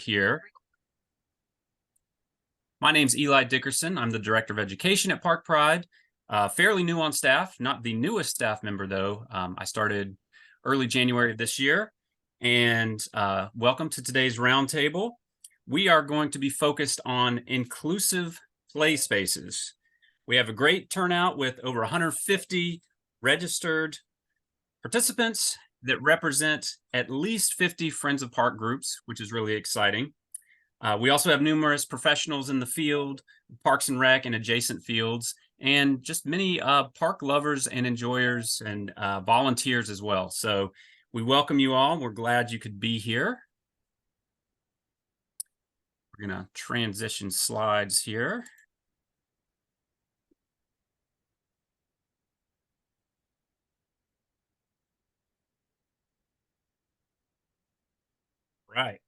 here. My name's Eli Dickerson. I'm the Director of Education at Park Pride. Fairly new on staff, not the newest staff member though. I started early January of this year. And welcome to today's roundtable. We are going to be focused on inclusive play spaces. We have a great turnout with over 150 registered participants that represent at least 50 Friends of Park groups, which is really exciting. We also have numerous professionals in the field, Parks and Rec and adjacent fields, and just many park lovers and enjoyers and volunteers as well. So we welcome you all. We're glad you could be here. We're going to transition slides here. Right.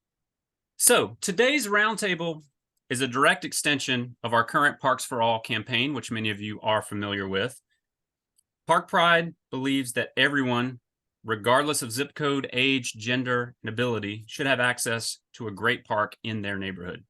So today's roundtable is a direct extension of our current Parks for All campaign, which many of you are familiar with. Park Pride believes that everyone, regardless of zip code, age, gender, and ability, should have access to a great park in their neighborhood.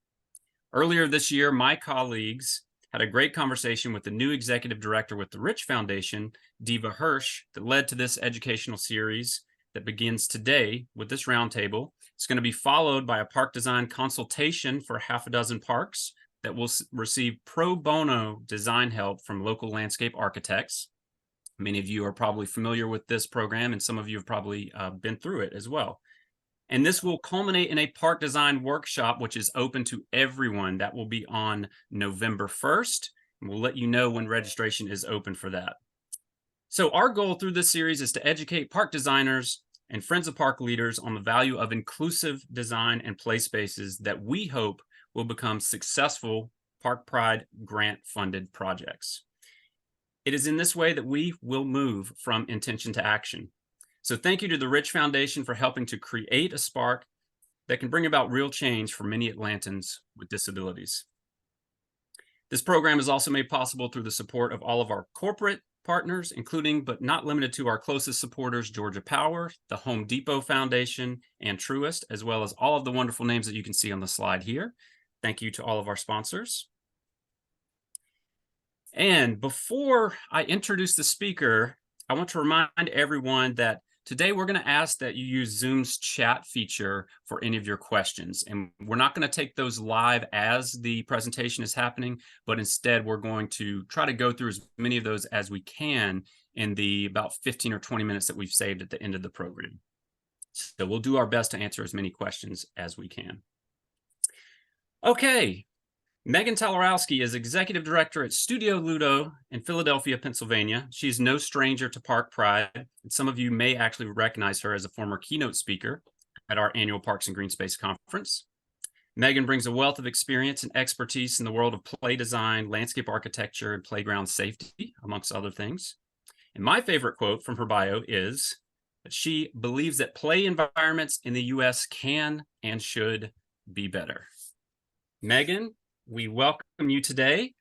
Earlier this year, my colleagues had a great conversation with the new executive director with the Rich Foundation, Diva Hirsch, that led to this educational series that begins today with this roundtable. It's going to be followed by a park design consultation for half a dozen parks that will receive pro bono design help from local landscape architects. Many of you are probably familiar with this program, and some of you have probably been through it as well. And this will culminate in a park design workshop, which is open to everyone. That will be on November 1st. And we'll let you know when registration is open for that. So our goal through this series is to educate park designers and Friends of Park leaders on the value of inclusive design and play spaces that we hope will become successful Park Pride grant-funded projects. It is in this way that we will move from intention to action. So thank you to the Rich Foundation for helping to create a spark that can bring about real change for many Atlantans with disabilities. This program is also made possible through the support of all of our corporate partners, including but not limited to our closest supporters, Georgia Power, the Home Depot Foundation, and Truist, as well as all of the wonderful names that you can see on the slide here. Thank you to all of our sponsors. And before I introduce the speaker, I want to remind everyone that today we're going to ask that you use Zoom's chat feature for any of your questions. And we're not going to take those live as the presentation is happening, but instead we're going to try to go through as many of those as we can in the about 15 or 20 minutes that we've saved at the end of the program. So we'll do our best to answer as many questions as we can. Okay. Meghan Talarowski is Executive Director at Studio Ludo in Philadelphia, Pennsylvania. She's no stranger to Park Pride, and some of you may actually recognize her as a former keynote speaker at our annual Parks and Green Space Conference. Meghan brings a wealth of experience and expertise in the world of play design, landscape architecture, and playground safety, amongst other things. And my favorite quote from her bio is that she believes that play environments in the U.S. can and should be better. Meghan, we welcome you today.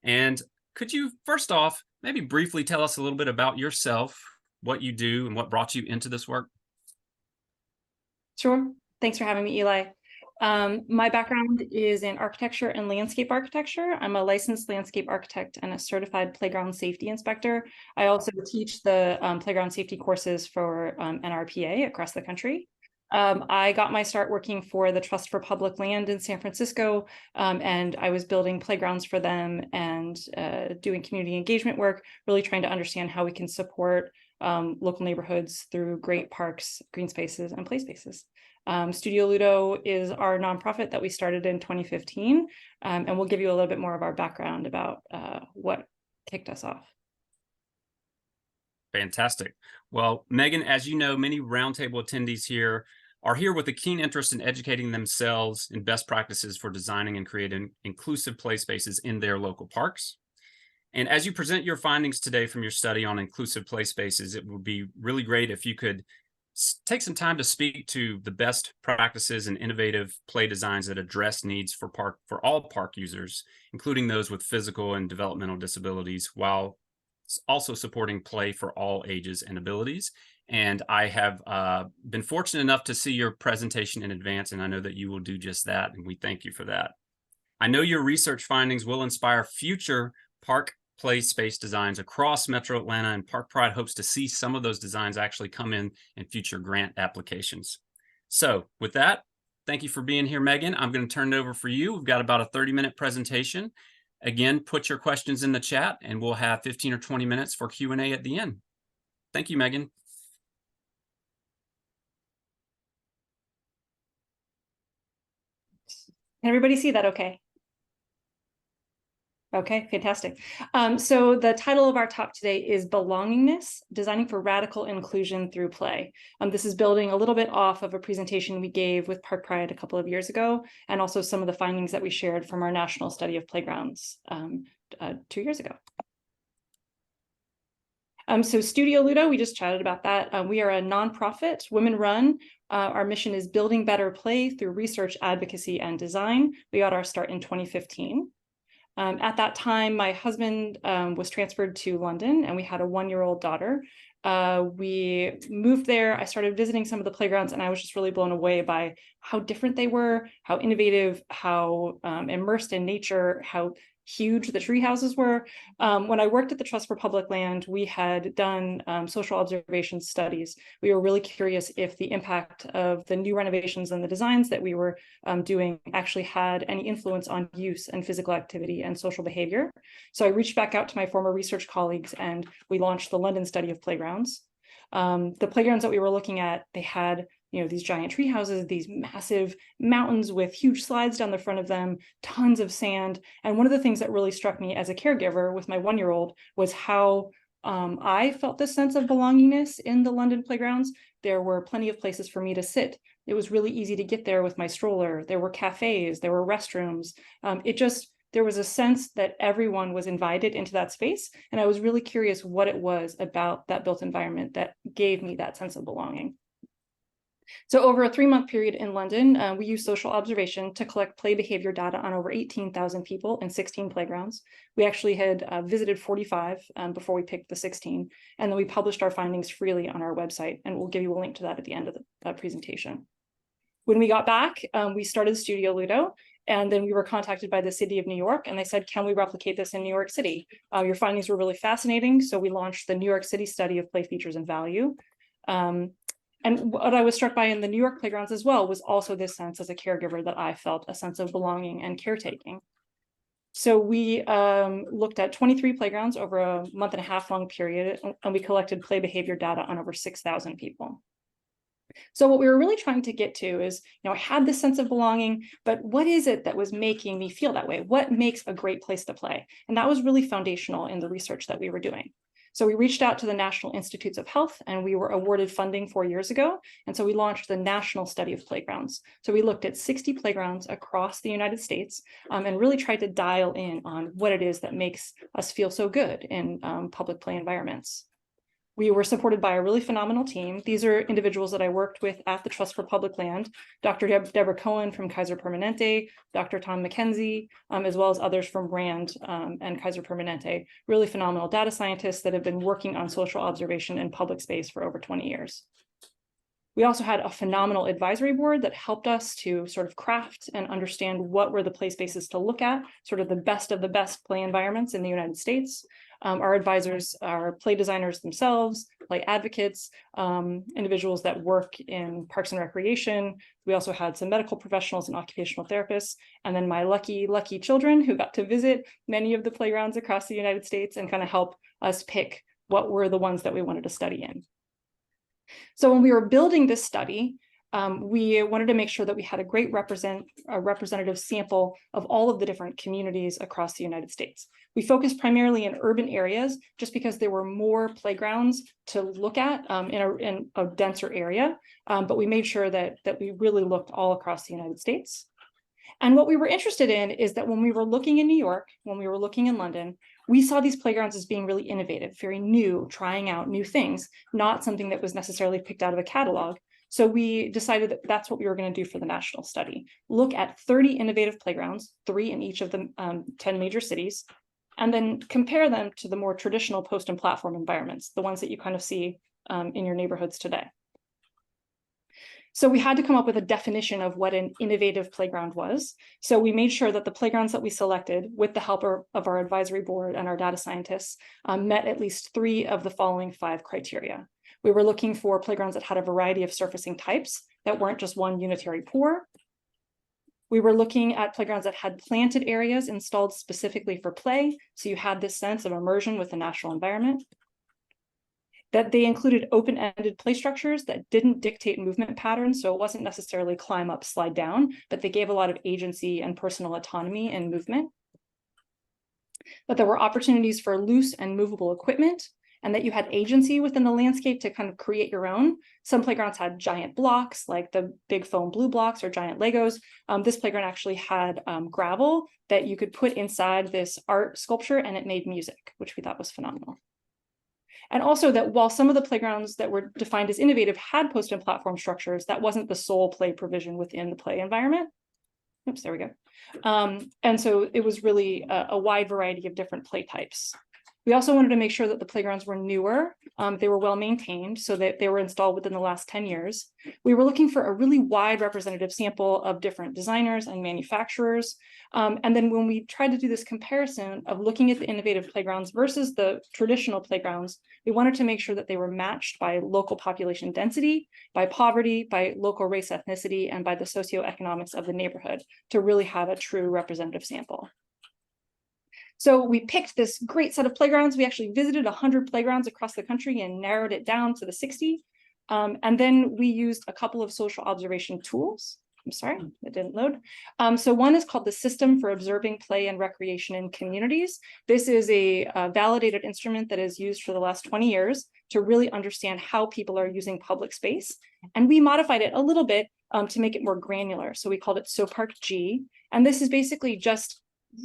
And could you, first off, maybe briefly tell us a little bit about yourself, what you do, and what brought you into this work? Sure. Thanks for having me, Eli. My background is in architecture and landscape architecture. I'm a licensed landscape architect and a certified playground safety inspector. I also teach the playground safety courses for NRPA across the country. I got my start working for the Trust for Public Land in San Francisco, and I was building playgrounds for them and doing community engagement work, really trying to understand how we can support local neighborhoods through great parks, green spaces, and play spaces. Studio Ludo is our nonprofit that we started in 2015, and we'll give you a little bit more of our background about what kicked us off. Fantastic. Well, Meghan, as you know, many roundtable attendees here are here with a keen interest in educating themselves in best practices for designing and creating inclusive play spaces in their local parks. And as you present your findings today from your study on inclusive play spaces, it would be really great if you could take some time to speak to the best practices and innovative play designs that address needs for all park users, including those with physical and developmental disabilities, while also supporting play for all ages and abilities. And I have been fortunate enough to see your presentation in advance, and I know that you will do just that, and we thank you for that. I know your research findings will inspire future park play space designs across Metro Atlanta, and Park Pride hopes to see some of those designs actually come in future grant applications. So with that, thank you for being here, Meghan. I'm going to turn it over for you. We've got about a 30-minute presentation. Again, put your questions in the chat, and we'll have 15 or 20 minutes for Q&A at the end. Thank you, Meghan. Can everybody see that okay? Okay, fantastic. So the title of our talk today is Belongingness, Designing for Radical Inclusion Through Play. This is building a little bit off of a presentation we gave with Park Pride a couple of years ago, and also some of the findings that we shared from our national study of playgrounds 2 years ago. So Studio Ludo, we just chatted about that. We are a nonprofit, women-run. Our mission is building better play through research, advocacy, and design. We got our start in 2015. At that time, my husband was transferred to London, and we had a 1-year-old daughter. We moved there. I started visiting some of the playgrounds, and I was just really blown away by how different they were, how innovative, how immersed in nature, how huge the tree houses were. When I worked at the Trust for Public Land, we had done social observation studies. We were really curious if the impact of the new renovations and the designs that we were doing actually had any influence on use and physical activity and social behavior. So I reached back out to my former research colleagues, and we launched the London study of playgrounds. The playgrounds that we were looking at, they had these giant tree houses, these massive mountains with huge slides down the front of them, tons of sand. And one of the things that really struck me as a caregiver with my 1-year-old was how I felt this sense of belongingness in the London playgrounds. There were plenty of places for me to sit. It was really easy to get there with my stroller. There were cafes, there were restrooms. There was a sense that everyone was invited into that space. And I was really curious what it was about that built environment that gave me that sense of belonging. So over a 3-month period in London, we used social observation to collect play behavior data on over 18,000 people in 16 playgrounds. We actually had visited 45 before we picked the 16, and then we published our findings freely on our website, and we'll give you a link to that at the end of the presentation. When we got back, we started Studio Ludo, and then we were contacted by the city of New York, and they said, can we replicate this in New York City? Your findings were really fascinating, so we launched the New York City study of play features and value. And what I was struck by in the New York playgrounds as well was also this sense as a caregiver that I felt a sense of belonging and caretaking. So we looked at 23 playgrounds over a 1.5-month long period, and we collected play behavior data on over 6,000 people. So what we were really trying to get to is, I had this sense of belonging, but what is it that was making me feel that way? What makes a great place to play? And that was really foundational in the research that we were doing. So we reached out to the National Institutes of Health, and we were awarded funding 4 years ago. And so we launched the National Study of Playgrounds. So we looked at 60 playgrounds across the United States and really tried to dial in on what it is that makes us feel so good in public play environments. We were supported by a really phenomenal team. These are individuals that I worked with at the Trust for Public Land, Dr. Deborah Cohen from Kaiser Permanente, Dr. Tom McKenzie, as well as others from RAND and Kaiser Permanente, really phenomenal data scientists that have been working on social observation in public space for over 20 years. We also had a phenomenal advisory board that helped us to sort of craft and understand what were the play spaces to look at, sort of the best play environments in the United States. Our advisors are play designers themselves, play advocates, individuals that work in parks and recreation. We also had some medical professionals and occupational therapists, and then my lucky children who got to visit many of the playgrounds across the United States and kind of help us pick what were the ones that we wanted to study in. So when we were building this study, we wanted to make sure that we had a great representative sample of all of the different communities across the United States. We focused primarily in urban areas just because there were more playgrounds to look at in a denser area, but we made sure that we really looked all across the United States. And what we were interested in is that when we were looking in New York, when we were looking in London, we saw these playgrounds as being really innovative, very new, trying out new things, not something that was necessarily picked out of a catalog. So we decided that that's what we were going to do for the national study. Look at 30 innovative playgrounds, 3 in each of the 10 major cities, and then compare them to the more traditional post and platform environments, the ones that you kind of see in your neighborhoods today. So we had to come up with a definition of what an innovative playground was. So we made sure that the playgrounds that we selected, with the help of our advisory board and our data scientists, met at least 3 of the following 5 criteria. We were looking for playgrounds that had a variety of surfacing types, that weren't just one unitary pour. We were looking at playgrounds that had planted areas installed specifically for play, so you had this sense of immersion with the natural environment. That they included open-ended play structures that didn't dictate movement patterns, so it wasn't necessarily climb up, slide down, but they gave a lot of agency and personal autonomy in movement. That there were opportunities for loose and movable equipment, and that you had agency within the landscape to kind of create your own. Some playgrounds had giant blocks, like the big foam blue blocks or giant Legos. This playground actually had gravel that you could put inside this art sculpture, and it made music, which we thought was phenomenal. And also that while some of the playgrounds that were defined as innovative had post and platform structures, that wasn't the sole play provision within the play environment. Oops, there we go. And so it was really a wide variety of different play types. We also wanted to make sure that the playgrounds were newer, they were well maintained, so that they were installed within the last 10 years. We were looking for a really wide representative sample of different designers and manufacturers. And then when we tried to do this comparison of looking at the innovative playgrounds versus the traditional playgrounds, we wanted to make sure that they were matched by local population density, by poverty, by local race, ethnicity, and by the socioeconomics of the neighborhood to really have a true representative sample. So we picked this great set of playgrounds. We actually visited 100 playgrounds across the country and narrowed it down to the 60. And then we used a couple of social observation tools. I'm sorry, it didn't load. So one is called the System for Observing Play and Recreation in Communities. This is a validated instrument that is used for the last 20 years to really understand how people are using public space. And we modified it a little bit to make it more granular. So we called it SoPark G. And this is basically just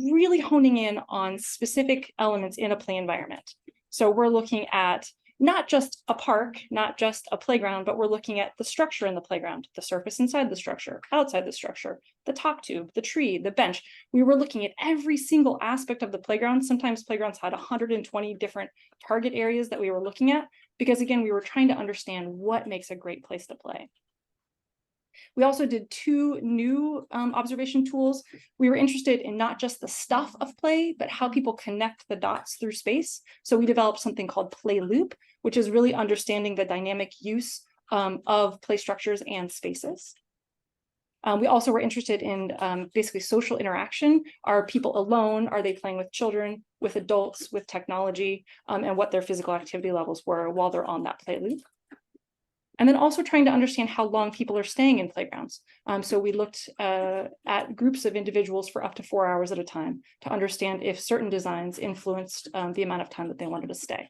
really honing in on specific elements in a play environment. So we're looking at not just a park, not just a playground, but we're looking at the structure in the playground, the surface inside the structure, outside the structure, the top tube, the tree, the bench. We were looking at every single aspect of the playground. Sometimes playgrounds had 120 different target areas that we were looking at, because again, we were trying to understand what makes a great place to play. We also did 2 new observation tools. We were interested in not just the stuff of play, but how people connect the dots through space. So we developed something called Play Loop, which is really understanding the dynamic use of play structures and spaces. We also were interested in basically social interaction. Are people alone? Are they playing with children, with adults, with technology, and what their physical activity levels were while they're on that play loop? And then also trying to understand how long people are staying in playgrounds. So we looked at groups of individuals for up to 4 hours at a time to understand if certain designs influenced the amount of time that they wanted to stay.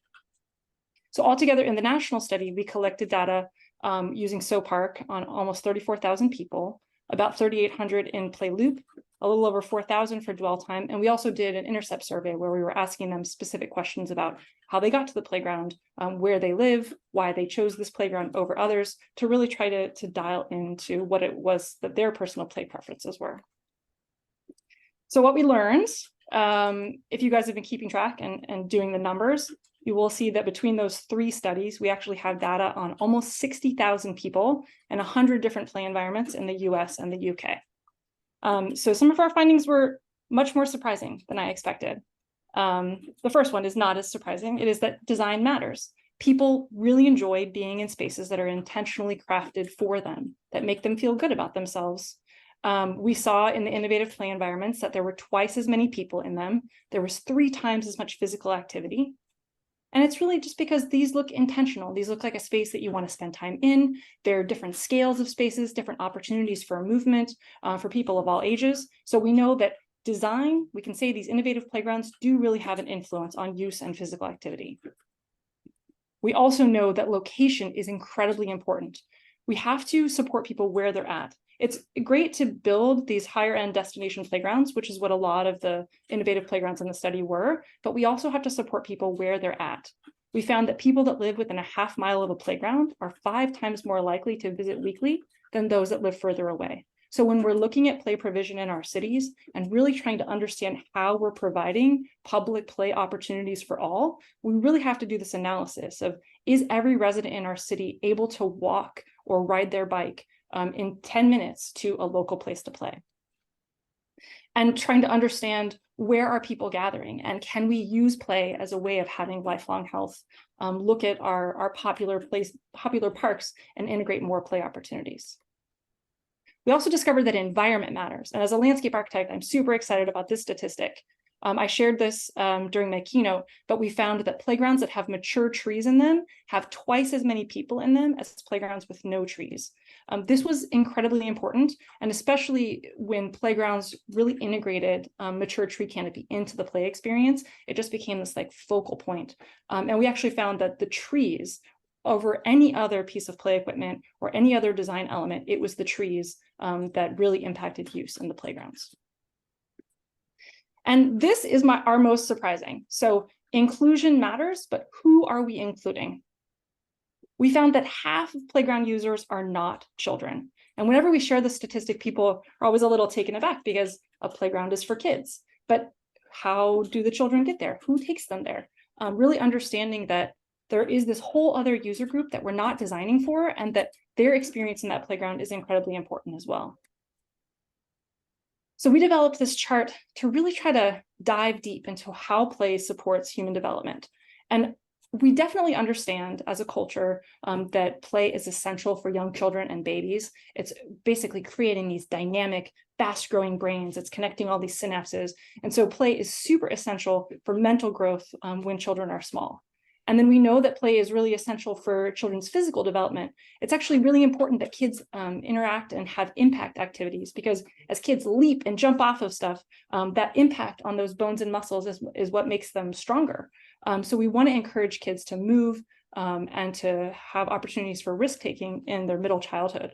So altogether in the national study, we collected data using SoPark on almost 34,000 people, about 3,800 in Play Loop, a little over 4,000 for dwell time. And we also did an intercept survey where we were asking them specific questions about how they got to the playground, where they live, why they chose this playground over others, to really try to dial into what it was that their personal play preferences were. So what we learned, if you guys have been keeping track and doing the numbers, you will see that between those 3 studies, we actually have data on almost 60,000 people and 100 different play environments in the US and the UK. So some of our findings were much more surprising than I expected. The first one is not as surprising. It is that design matters. People really enjoy being in spaces that are intentionally crafted for them, that make them feel good about themselves. We saw in the innovative play environments that there were twice as many people in them. There was 3 times as much physical activity. And it's really just because these look intentional. These look like a space that you want to spend time in. There are different scales of spaces, different opportunities for movement for people of all ages. So we know that design, we can say these innovative playgrounds do really have an influence on use and physical activity. We also know that location is incredibly important. We have to support people where they're at. It's great to build these higher end destination playgrounds, which is what a lot of the innovative playgrounds in the study were, but we also have to support people where they're at. We found that people that live within a half mile of a playground are 5 times more likely to visit weekly than those that live further away. So when we're looking at play provision in our cities and really trying to understand how we're providing public play opportunities for all, we really have to do this analysis of, is every resident in our city able to walk or ride their bike in 10 minutes to a local place to play? And trying to understand, where are people gathering, and can we use play as a way of having lifelong health? Look at our popular parks and integrate more play opportunities. We also discovered that environment matters. And as a landscape architect, I'm super excited about this statistic. I shared this during my keynote, but we found that playgrounds that have mature trees in them have twice as many people in them as playgrounds with no trees. This was incredibly important, and especially when playgrounds really integrated mature tree canopy into the play experience, it just became this like focal point. And we actually found that the trees, over any other piece of play equipment or any other design element, it was the trees that really impacted use in the playgrounds. And this is our most surprising. So inclusion matters, but who are we including? We found that half of playground users are not children. And whenever we share this statistic, people are always a little taken aback because a playground is for kids. But how do the children get there? Who takes them there? Really understanding that there is this whole other user group that we're not designing for, and that their experience in that playground is incredibly important as well. So we developed this chart to really try to dive deep into how play supports human development. And we definitely understand as a culture that play is essential for young children and babies. It's basically creating these dynamic, fast-growing brains. It's connecting all these synapses. And so play is super essential for mental growth when children are small. And then we know that play is really essential for children's physical development. It's actually really important that kids interact and have impact activities, because as kids leap and jump off of stuff, that impact on those bones and muscles is what makes them stronger. So we want to encourage kids to move and to have opportunities for risk-taking in their middle childhood.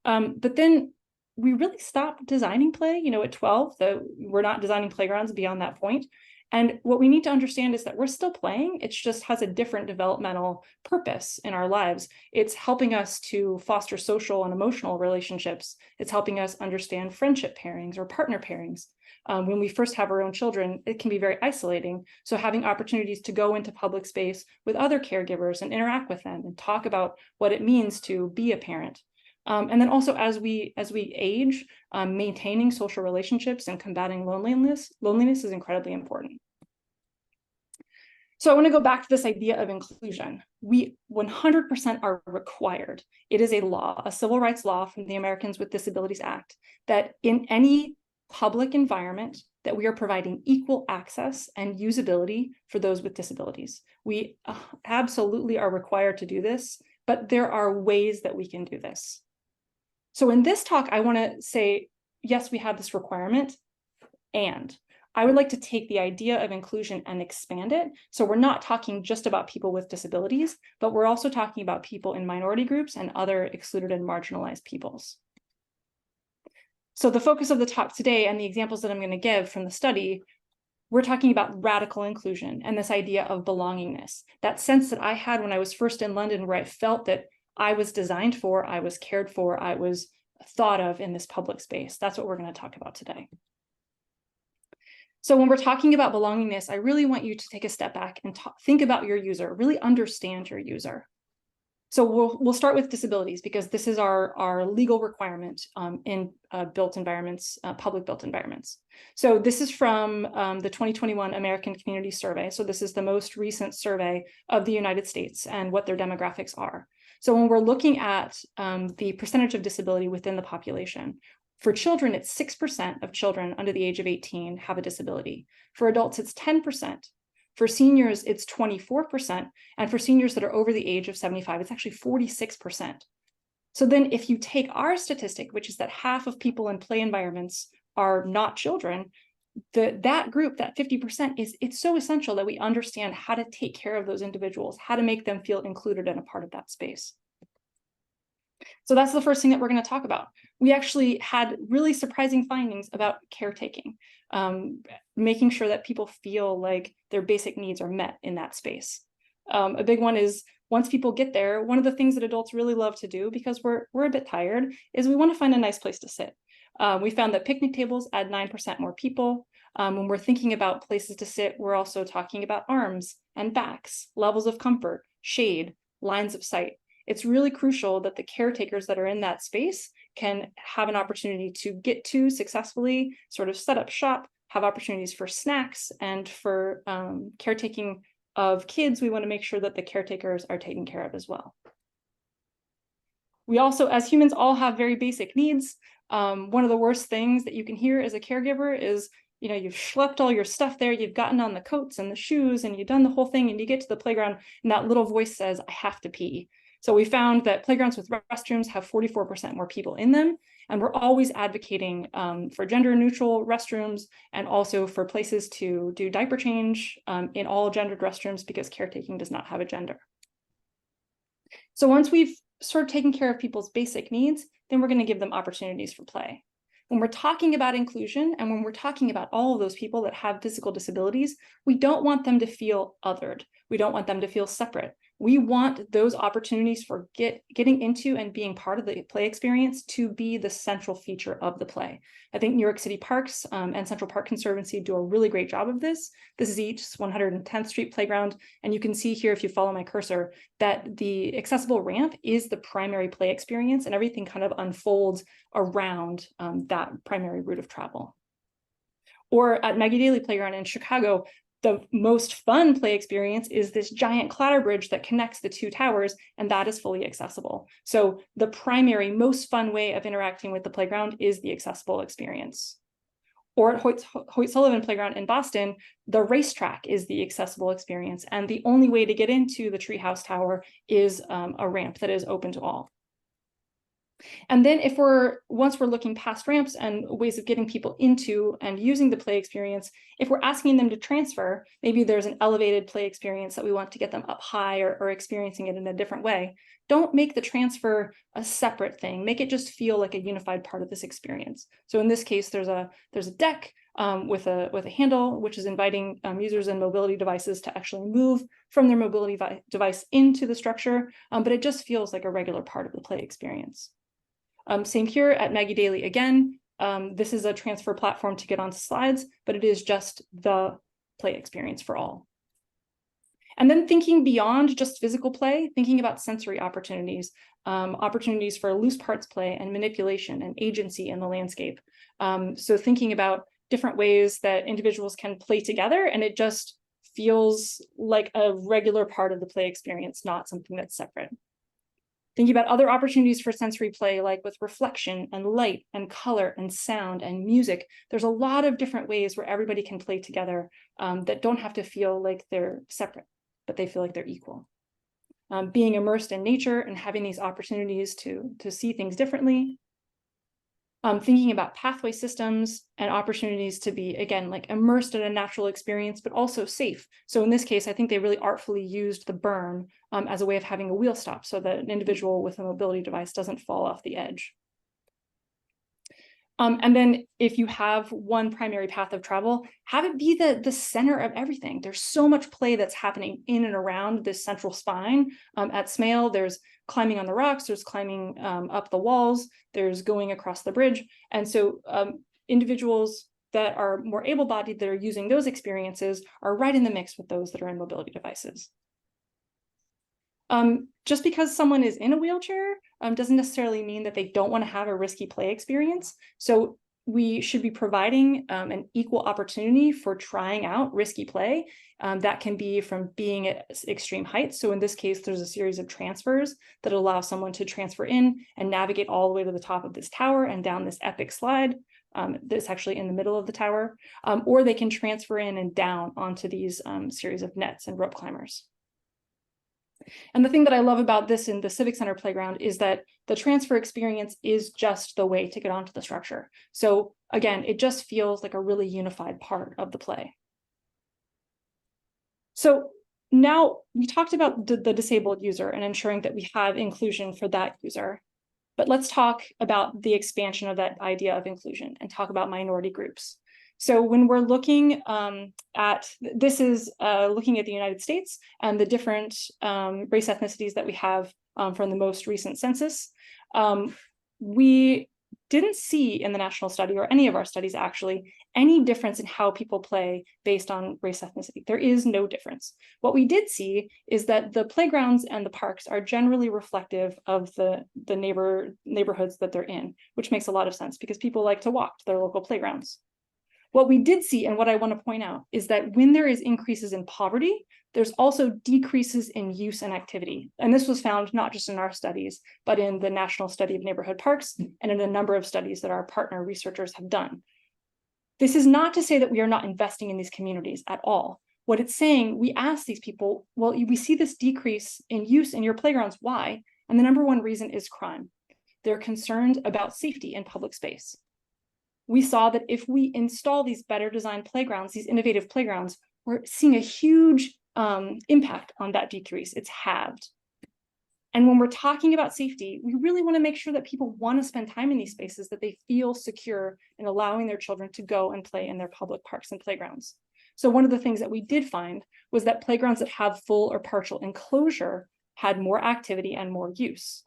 But then we really stopped designing play, at 12, we're not designing playgrounds beyond that point. And what we need to understand is that we're still playing. It just has a different developmental purpose in our lives. It's helping us to foster social and emotional relationships. It's helping us understand friendship pairings or partner pairings. When we first have our own children, it can be very isolating. So having opportunities to go into public space with other caregivers and interact with them and talk about what it means to be a parent. And then also as we age, maintaining social relationships and combating loneliness is incredibly important. So I want to go back to this idea of inclusion. We 100% are required. It is a law, a civil rights law from the Americans with Disabilities Act, that in any public environment that we are providing equal access and usability for those with disabilities. We absolutely are required to do this, but there are ways that we can do this. So in this talk, I want to say, yes, we have this requirement, and I would like to take the idea of inclusion and expand it. So we're not talking just about people with disabilities, but we're also talking about people in minority groups and other excluded and marginalized peoples. So the focus of the talk today and the examples that I'm going to give from the study, we're talking about radical inclusion and this idea of belongingness, that sense that I had when I was first in London, where I felt that I was designed for, I was cared for, I was thought of in this public space. That's what we're going to talk about today. So when we're talking about belongingness, I really want you to take a step back and think about your user, really understand your user. So we'll start with disabilities, because this is our legal requirement in built environments, public built environments. So this is from the 2021 American Community Survey. So this is the most recent survey of the United States and what their demographics are. So when we're looking at the percentage of disability within the population, for children, it's 6% of children under the age of 18 have a disability. For adults, it's 10%. For seniors, it's 24%. And for seniors that are over the age of 75, it's actually 46%. So then if you take our statistic, which is that half of people in play environments are not children, that group, that 50%, it's so essential that we understand how to take care of those individuals, how to make them feel included and a part of that space. So that's the first thing that we're going to talk about. We actually had really surprising findings about caretaking, making sure that people feel like their basic needs are met in that space. A big one is, once people get there, one of the things that adults really love to do, because we're a bit tired, is we want to find a nice place to sit. We found that picnic tables add 9% more people. When we're thinking about places to sit, we're also talking about arms and backs, levels of comfort, shade, lines of sight. It's really crucial that the caretakers that are in that space can have an opportunity to get to successfully, sort of set up shop, have opportunities for snacks, and for caretaking of kids. We want to make sure that the caretakers are taken care of as well. We also, as humans, all have very basic needs. One of the worst things that you can hear as a caregiver is, you know, you've schlepped all your stuff there, you've gotten on the coats and the shoes, and you've done the whole thing, and you get to the playground, and that little voice says, I have to pee. So we found that playgrounds with restrooms have 44% more people in them, and we're always advocating for gender-neutral restrooms, and also for places to do diaper change in all gendered restrooms, because caretaking does not have a gender. So once we've sort of taken care of people's basic needs, then we're going to give them opportunities for play. When we're talking about inclusion, and when we're talking about all of those people that have physical disabilities, we don't want them to feel othered. We don't want them to feel separate. We want those opportunities for getting into and being part of the play experience to be the central feature of the play. I think New York City Parks and Central Park Conservancy do a really great job of this. This is East 110th Street Playground, and you can see here, if you follow my cursor, that the accessible ramp is the primary play experience, and everything kind of unfolds around that primary route of travel. Or at Maggie Daley Playground in Chicago, the most fun play experience is this giant cladder bridge that connects the two towers, and that is fully accessible. So the primary, most fun way of interacting with the playground is the accessible experience. Or at Hoyt Sullivan Playground in Boston, the racetrack is the accessible experience, and the only way to get into the treehouse tower is a ramp that is open to all. And then once we're looking past ramps and ways of getting people into and using the play experience, if we're asking them to transfer, maybe there's an elevated play experience that we want to get them up high, or experiencing it in a different way, don't make the transfer a separate thing. Make it just feel like a unified part of this experience. So in this case, there's a deck with a handle, which is inviting users and mobility devices to actually move from their mobility device into the structure, but it just feels like a regular part of the play experience. Same here at Maggie Daley again. This is a transfer platform to get onto slides, but it is just the play experience for all. And then thinking beyond just physical play, thinking about sensory opportunities, opportunities for loose parts play and manipulation and agency in the landscape. So thinking about different ways that individuals can play together, and it just feels like a regular part of the play experience, not something that's separate. Thinking about other opportunities for sensory play, like with reflection and light and color and sound and music. There's a lot of different ways where everybody can play together that don't have to feel like they're separate, but they feel like they're equal. Being immersed in nature and having these opportunities to see things differently. Thinking about pathway systems and opportunities to be, again, like immersed in a natural experience, but also safe. So in this case, I think they really artfully used the berm as a way of having a wheel stop, so that an individual with a mobility device doesn't fall off the edge. And then if you have one primary path of travel, have it be the center of everything. There's so much play that's happening in and around this central spine. At Smale, there's climbing on the rocks, there's climbing up the walls, there's going across the bridge. And so individuals that are more able-bodied that are using those experiences are right in the mix with those that are in mobility devices. Just because someone is in a wheelchair doesn't necessarily mean that they don't want to have a risky play experience. So we should be providing an equal opportunity for trying out risky play. That can be from being at extreme heights. So in this case, there's a series of transfers that allow someone to transfer in and navigate all the way to the top of this tower and down this epic slide that's actually in the middle of the tower. Or they can transfer in and down onto these series of nets and rope climbers. And the thing that I love about this in the Civic Center playground is that the transfer experience is just the way to get onto the structure. So again, it just feels like a really unified part of the play. So now we talked about the disabled user and ensuring that we have inclusion for that user. But let's talk about the expansion of that idea of inclusion and talk about minority groups. So when we're looking at, this is looking at the United States and the different race ethnicities that we have from the most recent census. We didn't see in the national study, or any of our studies actually, any difference in how people play based on race, ethnicity. There is no difference. What we did see is that the playgrounds and the parks are generally reflective of the neighborhoods that they're in, which makes a lot of sense because people like to walk to their local playgrounds. What we did see, and what I want to point out, is that when there is increases in poverty, there's also decreases in use and activity. And this was found not just in our studies, but in the National Study of Neighborhood Parks and in a number of studies that our partner researchers have done. This is not to say that we are not investing in these communities at all. What it's saying, we ask these people, well, we see this decrease in use in your playgrounds, why? And the number one reason is crime. They're concerned about safety in public space. We saw that if we install these better designed playgrounds, these innovative playgrounds, we're seeing a huge impact on that decrease. It's halved. And when we're talking about safety, we really want to make sure that people want to spend time in these spaces, that they feel secure in allowing their children to go and play in their public parks and playgrounds. So one of the things that we did find was that playgrounds that have full or partial enclosure had more activity and more use.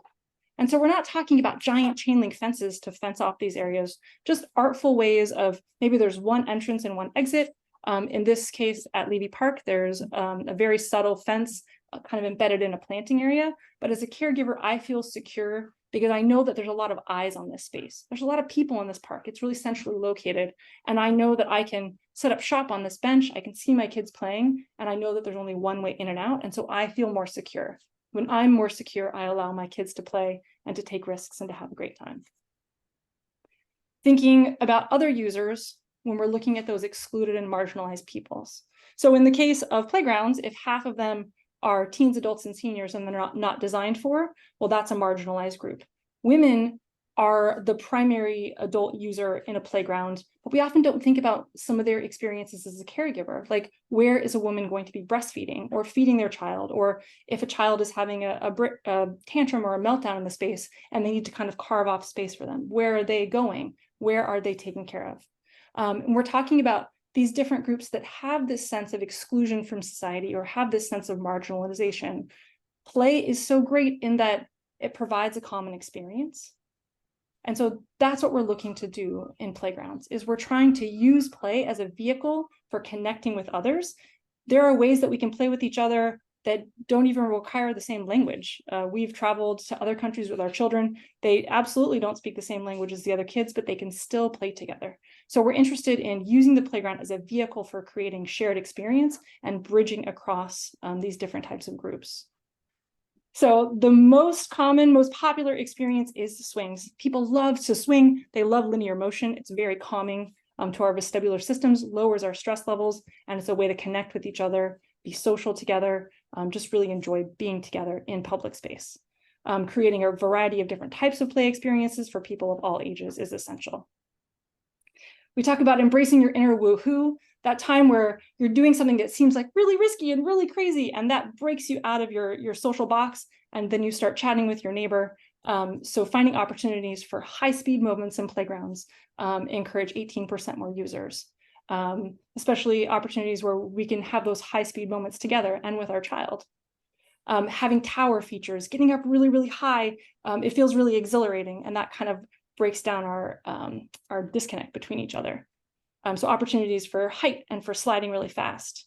And so we're not talking about giant chain link fences to fence off these areas, just artful ways of, maybe there's one entrance and one exit. In this case at Levy Park, there's a very subtle fence kind of embedded in a planting area. But as a caregiver, I feel secure because I know that there's a lot of eyes on this space. There's a lot of people in this park. It's really centrally located. And I know that I can set up shop on this bench. I can see my kids playing, and I know that there's only one way in and out. And so I feel more secure. When I'm more secure, I allow my kids to play and to take risks and to have a great time. Thinking about other users when we're looking at those excluded and marginalized peoples. So in the case of playgrounds, if half of them are teens, adults, and seniors and they're not designed for, well, that's a marginalized group. Women are the primary adult user in a playground, but we often don't think about some of their experiences as a caregiver. Like, where is a woman going to be breastfeeding or feeding their child? Or if a child is having a tantrum or a meltdown in the space and they need to kind of carve off space for them, where are they going? Where are they taken care of? And we're talking about these different groups that have this sense of exclusion from society or have this sense of marginalization. Play is so great in that it provides a common experience. And so that's what we're looking to do in playgrounds, is we're trying to use play as a vehicle for connecting with others. There are ways that we can play with each other that don't even require the same language. We've traveled to other countries with our children. They absolutely don't speak the same language as the other kids, but they can still play together. So we're interested in using the playground as a vehicle for creating shared experience and bridging across these different types of groups. So the most common, most popular experience is swings. People love to swing. They love linear motion. It's very calming to our vestibular systems, lowers our stress levels, and it's a way to connect with each other, be social together, just really enjoy being together in public space. Creating a variety of different types of play experiences for people of all ages is essential. We talk about embracing your inner woohoo, that time where you're doing something that seems like really risky and really crazy, and that breaks you out of your social box, and then you start chatting with your neighbor. So finding opportunities for high-speed moments in playgrounds encourage 18% more users, especially opportunities where we can have those high-speed moments together and with our child. Having tower features, getting up really, really high, it feels really exhilarating, and that kind of breaks down our disconnect between each other. So opportunities for height and for sliding really fast.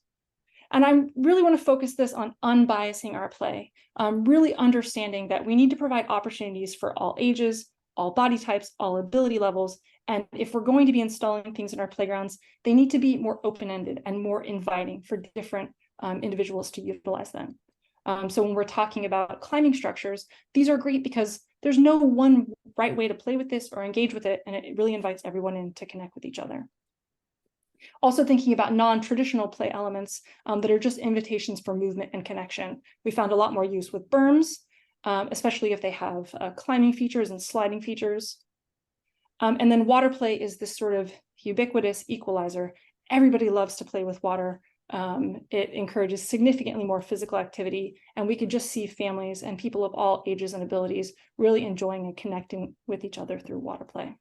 And I really want to focus this on unbiasing our play, really understanding that we need to provide opportunities for all ages, all body types, all ability levels. And if we're going to be installing things in our playgrounds, they need to be more open-ended and more inviting for different individuals to utilize them. So when we're talking about climbing structures, these are great because there's no one right way to play with this or engage with it, and it really invites everyone in to connect with each other. Also thinking about non-traditional play elements that are just invitations for movement and connection. We found a lot more use with berms, especially if they have climbing features and sliding features. And then water play is this sort of ubiquitous equalizer. Everybody loves to play with water. It encourages significantly more physical activity, and we could just see families and people of all ages and abilities really enjoying and connecting with each other through water play.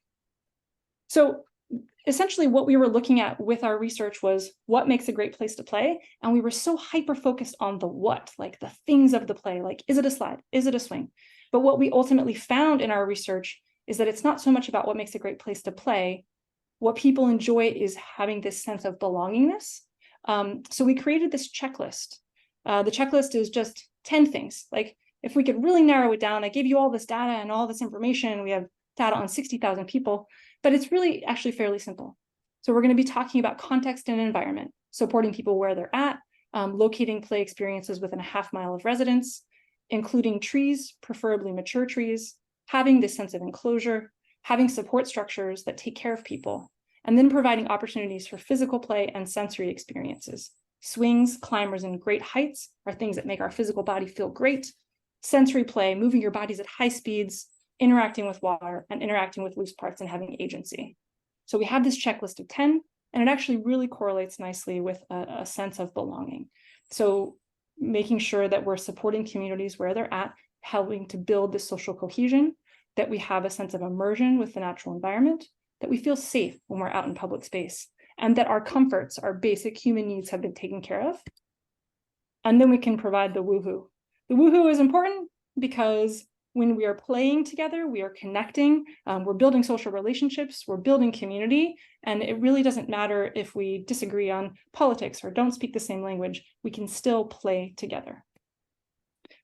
So essentially what we were looking at with our research was what makes a great place to play, and we were so hyper-focused on the what, like the things of the play, like is it a slide, is it a swing? But what we ultimately found in our research is that it's not so much about what makes a great place to play. What people enjoy is having this sense of belongingness. So we created this checklist. The checklist is just 10 things. Like, if we could really narrow it down, I gave you all this data and all this information. We have data on 60,000 people, but it's really actually fairly simple. So we're going to be talking about context and environment, supporting people where they're at, locating play experiences within a half-mile of residence, including trees, preferably mature trees, having this sense of enclosure, having support structures that take care of people, and then providing opportunities for physical play and sensory experiences. Swings, climbers, and great heights are things that make our physical body feel great. Sensory play, moving your bodies at high speeds, interacting with water, and interacting with loose parts and having agency. So we have this checklist of 10, and it actually really correlates nicely with a sense of belonging. So making sure that we're supporting communities where they're at, helping to build this social cohesion, that we have a sense of immersion with the natural environment, that we feel safe when we're out in public space, and that our comforts, our basic human needs have been taken care of. And then we can provide the woohoo. The woohoo is important because when we are playing together, we are connecting, we're building social relationships, we're building community, and it really doesn't matter if we disagree on politics or don't speak the same language, we can still play together.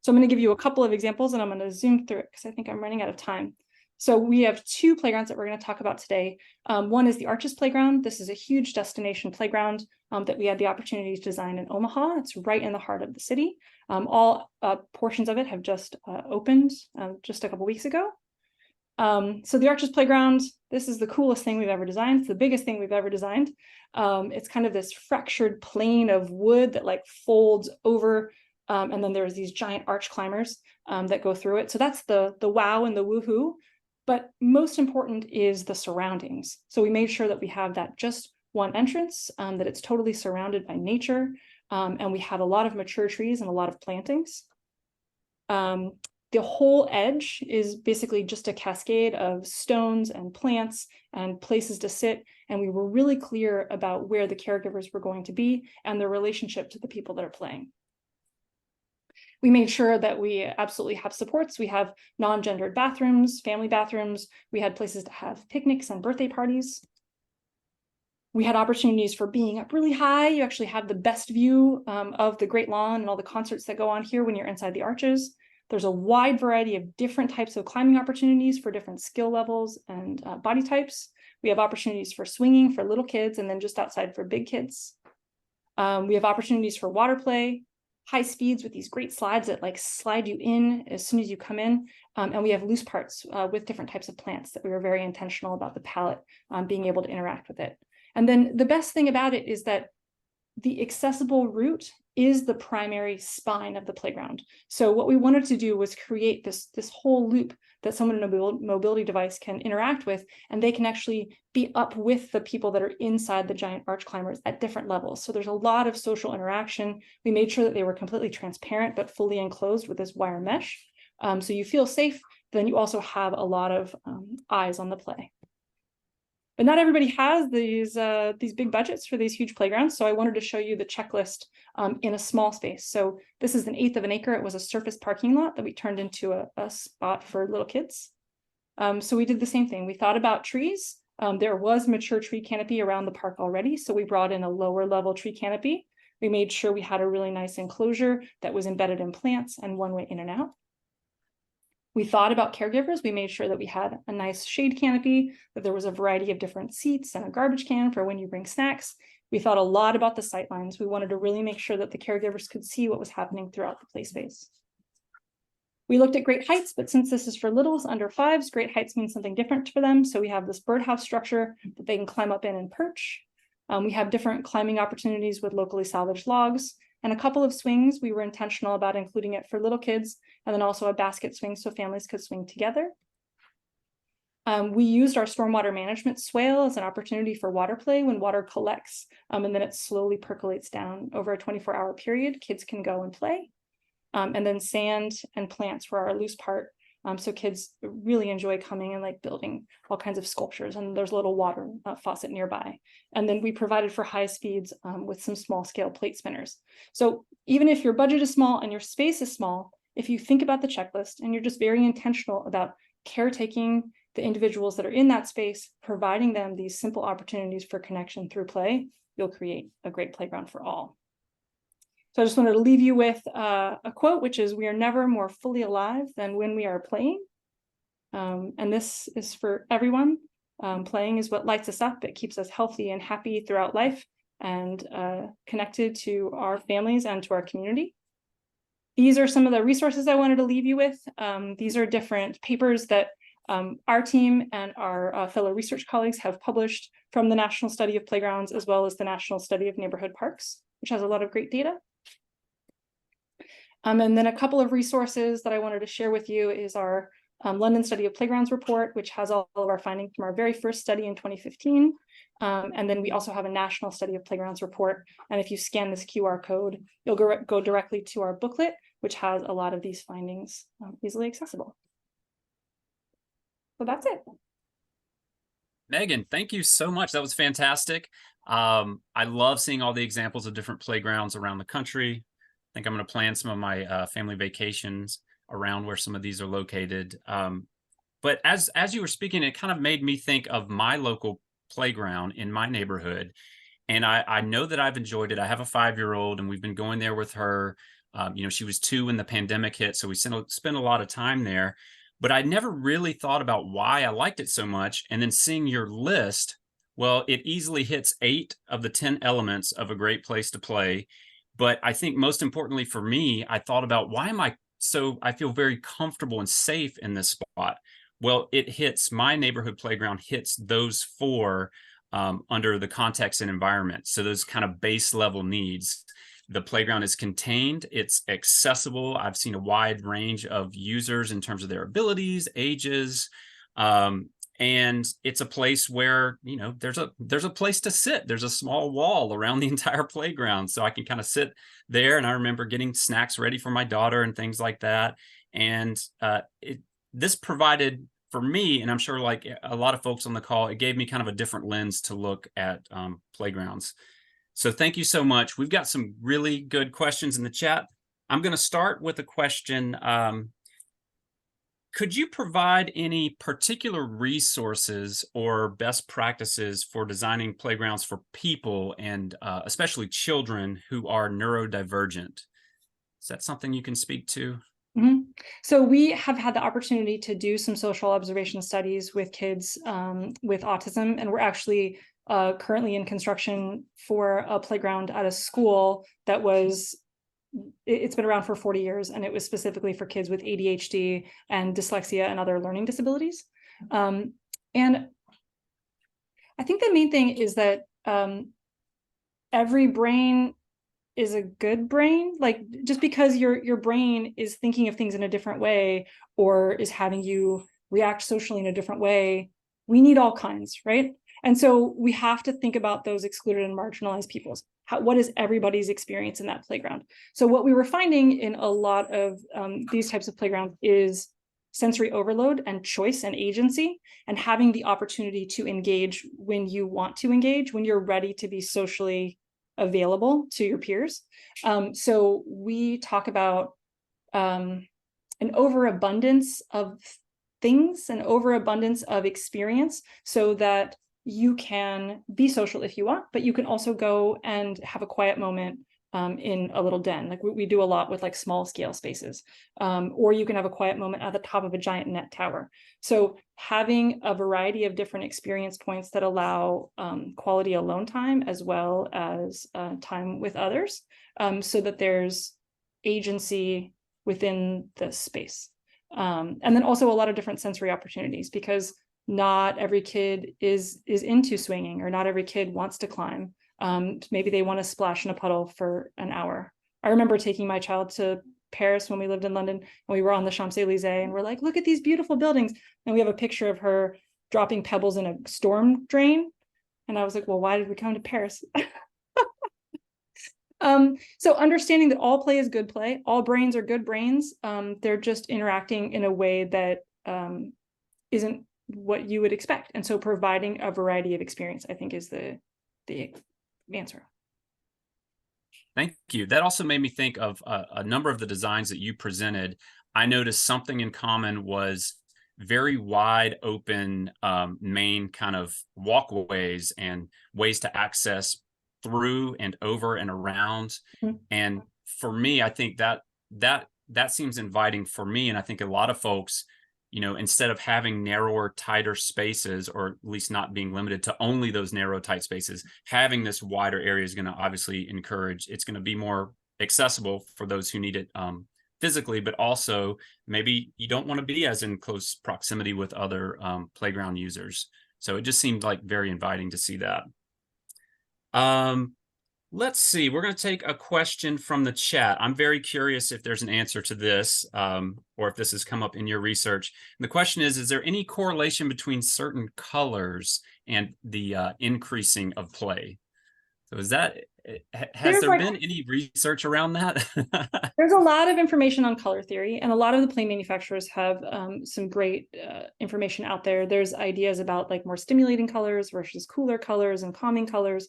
So I'm going to give you a couple of examples, and I'm going to zoom through it because I think I'm running out of time. So we have two playgrounds that we're going to talk about today. One is the Arches Playground. This is a huge destination playground that we had the opportunity to design in Omaha. It's right in the heart of the city. All portions of it have just opened just a couple weeks ago. So the Arches Playground, this is the coolest thing we've ever designed. It's the biggest thing we've ever designed. It's kind of this fractured plane of wood that like folds over, and then there's these giant arch climbers that go through it. So that's the wow and the woohoo. But most important is the surroundings. So we made sure that we have that just one entrance, that it's totally surrounded by nature, and we have a lot of mature trees and a lot of plantings. The whole edge is basically just a cascade of stones and plants and places to sit, and we were really clear about where the caregivers were going to be and their relationship to the people that are playing. We made sure that we absolutely have supports. We have non-gendered bathrooms, family bathrooms. We had places to have picnics and birthday parties. We had opportunities for being up really high. You actually have the best view of the Great Lawn and all the concerts that go on here when you're inside the arches. There's a wide variety of different types of climbing opportunities for different skill levels and body types. We have opportunities for swinging for little kids and then just outside for big kids. We have opportunities for water play, high speeds with these great slides that like slide you in as soon as you come in. And we have loose parts with different types of plants that we were very intentional about the palette being able to interact with it. And then the best thing about it is that the accessible route is the primary spine of the playground. So what we wanted to do was create this whole loop that someone in a mobility device can interact with, and they can actually be up with the people that are inside the giant arch climbers at different levels. So there's a lot of social interaction. We made sure that they were completely transparent, but fully enclosed with this wire mesh. So you feel safe, then you also have a lot of eyes on the play. But not everybody has these big budgets for these huge playgrounds. So I wanted to show you the checklist in a small space. So this is 1/8 of an acre. It was a surface parking lot that we turned into a spot for little kids. So we did the same thing. We thought about trees. There was mature tree canopy around the park already. So we brought in a lower level tree canopy. We made sure we had a really nice enclosure that was embedded in plants and one way in and out. We thought about caregivers. We made sure that we had a nice shade canopy, that there was a variety of different seats and a garbage can for when you bring snacks. We thought a lot about the sight lines. We wanted to really make sure that the caregivers could see what was happening throughout the play space. We looked at great heights, but since this is for littles under 5s, great heights means something different for them. So we have this birdhouse structure that they can climb up in and perch. We have different climbing opportunities with locally salvaged logs. And a couple of swings. We were intentional about including it for little kids, and then also a basket swing so families could swing together. We used our stormwater management swale as an opportunity for water play when water collects, and then it slowly percolates down over a 24-hour period. Kids can go and play. And then sand and plants were our loose part. So kids really enjoy coming and like building all kinds of sculptures, and there's a little water faucet nearby. And then we provided for high speeds with some small scale plate spinners. So even if your budget is small and your space is small, if you think about the checklist and you're just very intentional about caretaking the individuals that are in that space, providing them these simple opportunities for connection through play, you'll create a great playground for all. So I just wanted to leave you with a quote, which is, "We are never more fully alive than when we are playing." And this is for everyone. Playing is what lights us up. It keeps us healthy and happy throughout life, and connected to our families and to our community. These are some of the resources I wanted to leave you with. These are different papers that our team and our fellow research colleagues have published from the National Study of Playgrounds, as well as the National Study of Neighborhood Parks, which has a lot of great data. And then a couple of resources that I wanted to share with you is our London Study of Playgrounds report, which has all of our findings from our very first study in 2015. And then we also have a National Study of Playgrounds report. And if you scan this QR code, you'll go directly to our booklet, which has a lot of these findings easily accessible. So that's it. Meghan, thank you so much. That was fantastic. I love seeing all the examples of different playgrounds around the country. I think I'm going to plan some of my family vacations around where some of these are located. But as you were speaking, it kind of made me think of my local playground in my neighborhood. And I know that I've enjoyed it. I have a 5-year-old, and we've been going there with her. You know, she was 2 when the pandemic hit, so we spent a lot of time there. But I never really thought about why I liked it so much. And then seeing your list, well, it easily hits 8 of the 10 elements of a great place to play. But I think most importantly for me, I thought about, why am I feel very comfortable and safe in this spot? Well, it hits, my neighborhood playground hits those 4 under the context and environment. So those kind of base level needs. The playground is contained, it's accessible. I've seen a wide range of users in terms of their abilities, ages, and it's a place where, you know, there's a place to sit. There's a small wall around the entire playground, so I can kind of sit there. And I remember getting snacks ready for my daughter and things like that. And this provided for me, and I'm sure like a lot of folks on the call, it gave me kind of a different lens to look at playgrounds. So thank you so much. We've got some really good questions in the chat. I'm going to start with a question. Could you provide any particular resources or best practices for designing playgrounds for people, and especially children who are neurodivergent? Is that something you can speak to? Mm-hmm. So we have had the opportunity to do some social observation studies with kids with autism, and we're actually currently in construction for a playground at a school that it's been around for 40 years, and it was specifically for kids with ADHD and dyslexia and other learning disabilities. And I think the main thing is that every brain is a good brain. Like, just because your brain is thinking of things in a different way, or is having you react socially in a different way, we need all kinds, right? And so we have to think about those excluded and marginalized peoples. What is everybody's experience in that playground? So what we were finding in a lot of these types of playgrounds is sensory overload and choice and agency, and having the opportunity to engage when you want to engage, when you're ready to be socially available to your peers. So we talk about an overabundance of things, an overabundance of experience, so that you can be social if you want, but you can also go and have a quiet moment in a little den. Like we do a lot with like small scale spaces, or you can have a quiet moment at the top of a giant net tower. So having a variety of different experience points that allow quality alone time, as well as time with others, so that there's agency within the space. And then also a lot of different sensory opportunities, because not every kid is into swinging, or not every kid wants to climb. Maybe they want to splash in a puddle for an hour. I remember taking my child to Paris when we lived in London, and we were on the Champs-Elysees, and we're like, look at these beautiful buildings. And we have a picture of her dropping pebbles in a storm drain. And I was like, well, why did we come to Paris? So understanding that all play is good play, all brains are good brains. They're just interacting in a way that isn't what you would expect. And so providing a variety of experience, I think, is the answer. Thank you. That also made me think of a number of the designs that you presented. I noticed something in common was very wide open main kind of walkways and ways to access through and over and around. Mhm. And for me, I think that seems inviting for me. And I think a lot of folks, instead of having narrower, tighter spaces, or at least not being limited to only those narrow, tight spaces, having this wider area is going to obviously encourage, it's going to be more accessible for those who need it physically, but also maybe you don't want to be as in close proximity with other playground users. So it just seemed like very inviting to see that. Let's see, we're going to take a question from the chat. I'm very curious if there's an answer to this, or if this has come up in your research. And the question is there any correlation between certain colors and the increasing of play? So has there been any research around that? There's a lot of information on color theory, and a lot of the play manufacturers have some great information out there. There's ideas about like more stimulating colors versus cooler colors and calming colors.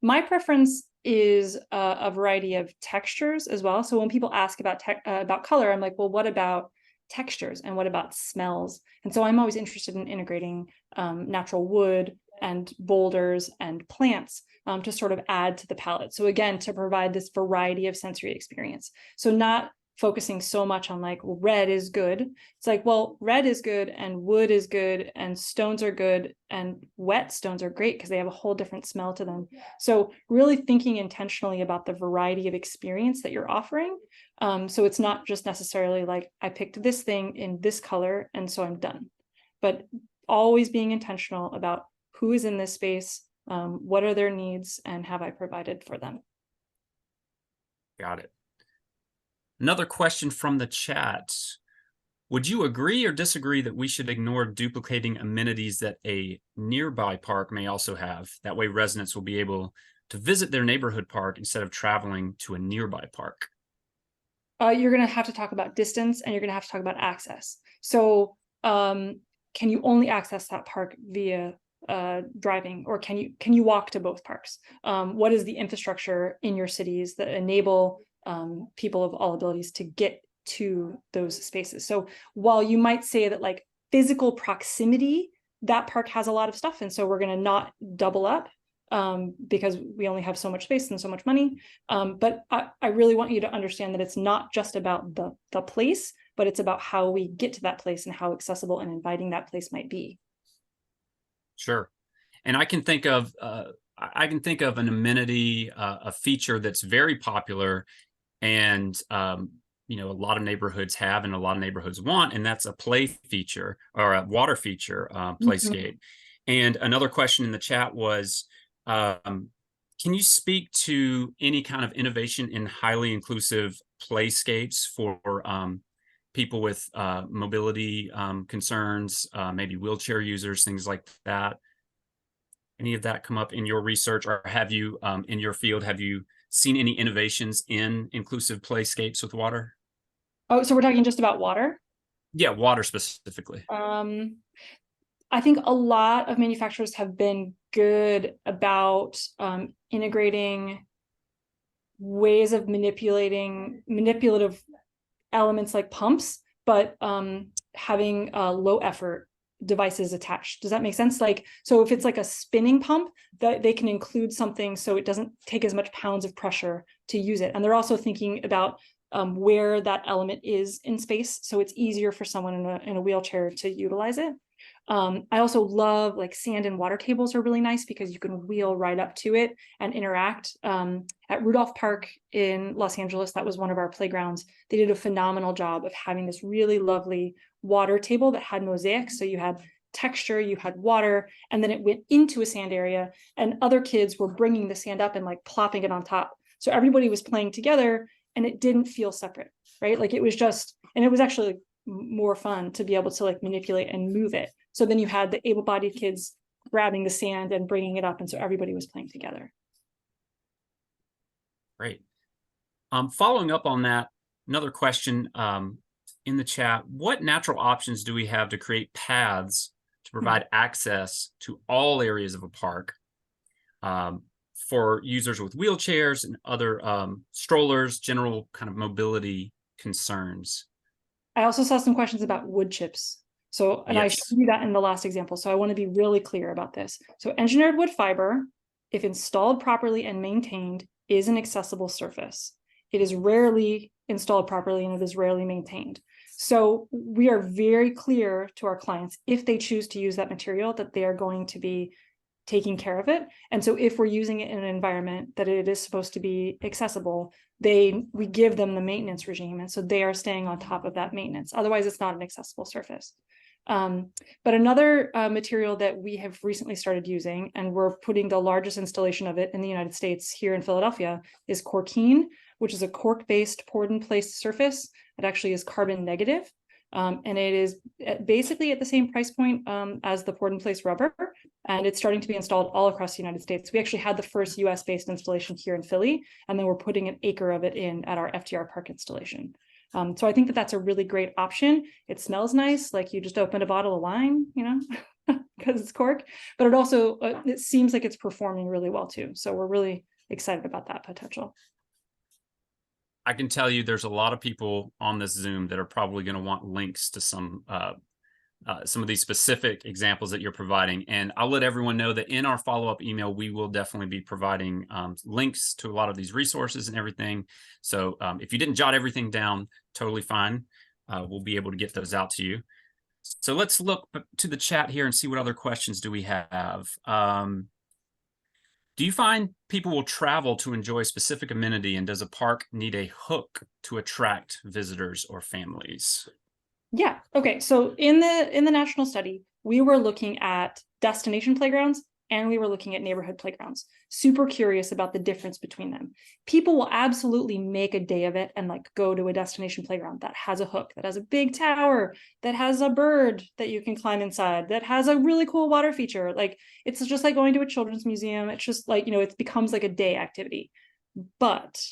My preference is a variety of textures as well. So when people ask about color, I'm like, well, what about textures and what about smells? And so I'm always interested in integrating natural wood and boulders and plants to sort of add to the palette. So again, to provide this variety of sensory experience. So not focusing so much on like, well, red is good. It's like, well, red is good and wood is good and stones are good and wet stones are great because they have a whole different smell to them. So really thinking intentionally about the variety of experience that you're offering. So it's not just necessarily like, I picked this thing in this color and so I'm done. But always being intentional about who is in this space, what are their needs, and have I provided for them? Got it. Another question from the chat. Would you agree or disagree that we should ignore duplicating amenities that a nearby park may also have? That way residents will be able to visit their neighborhood park instead of traveling to a nearby park. You're going to have to talk about distance, and you're going to have to talk about access. So can you only access that park via driving, or can you walk to both parks? What is the infrastructure in your cities that enable people of all abilities to get to those spaces? So while you might say that like physical proximity, that park has a lot of stuff, and so we're going to not double up because we only have so much space and so much money. But I really want you to understand that it's not just about the place, but it's about how we get to that place and how accessible and inviting that place might be. Sure. And I can think of an amenity, a feature that's very popular, and a lot of neighborhoods have, and a lot of neighborhoods want, and that's a play feature or a water feature, playscape. And another question in the chat was, can you speak to any kind of innovation in highly inclusive playscapes for people with mobility concerns, maybe wheelchair users, things like that? Any of that come up in your research, or have you, in your field, have you seen any innovations in inclusive playscapes with water? Oh, so we're talking just about water? Yeah, water specifically. I think a lot of manufacturers have been good about integrating ways of manipulative elements like pumps, but having low effort devices attached. Does that make sense? Like, so if it's like a spinning pump, that they can include something so it doesn't take as much pounds of pressure to use it. And they're also thinking about where that element is in space, so it's easier for someone in a wheelchair to utilize it. I also love like sand and water tables are really nice because you can wheel right up to it and interact. At Rudolph Park in Los Angeles, that was one of our playgrounds. They did a phenomenal job of having this really lovely water table that had mosaics. So you had texture, you had water, and then it went into a sand area, and other kids were bringing the sand up and like plopping it on top. So everybody was playing together and it didn't feel separate, right? Like it was just, and it was actually more fun to be able to like manipulate and move it. So then you had the able-bodied kids grabbing the sand and bringing it up, and so everybody was playing together. Great. Following up on that, another question in the chat: what natural options do we have to create paths to provide access to all areas of a park for users with wheelchairs and other strollers, general kind of mobility concerns? I also saw some questions about wood chips. So, and I showed Yes. you that in the last example. So I want to be really clear about this. So engineered wood fiber, if installed properly and maintained, is an accessible surface. It is rarely installed properly and it is rarely maintained. So we are very clear to our clients, if they choose to use that material, that they are going to be taking care of it. And so if we're using it in an environment that it is supposed to be accessible, we give them the maintenance regime. And so they are staying on top of that maintenance. Otherwise, it's not an accessible surface. But another material that we have recently started using, and we're putting the largest installation of it in the United States here in Philadelphia, is corkine, which is a cork-based poured in place surface. It actually is carbon negative. And it is basically at the same price point as the poured in place rubber. And it's starting to be installed all across the United States. We actually had the first US based installation here in Philly, and then we're putting an acre of it in at our FDR Park installation. So I think that that's a really great option. It smells nice, like you just opened a bottle of wine, you know, because it's cork, but it also, it seems like it's performing really well too. So we're really excited about that potential. I can tell you there's a lot of people on this Zoom that are probably going to want links to some of these specific examples that you're providing. And I'll let everyone know that in our follow-up email, we will definitely be providing links to a lot of these resources and everything. So if you didn't jot everything down, totally fine. We'll be able to get those out to you. So let's look to the chat here and see what other questions do we have. Do you find people will travel to enjoy a specific amenity, and does a park need a hook to attract visitors or families? Yeah. Okay. So in the national study, we were looking at destination playgrounds and we were looking at neighborhood playgrounds. Super curious about the difference between them. People will absolutely make a day of it and like go to a destination playground that has a hook, that has a big tower, that has a bird that you can climb inside, that has a really cool water feature. Like it's just like going to a children's museum. It's just like, you know, it becomes like a day activity. But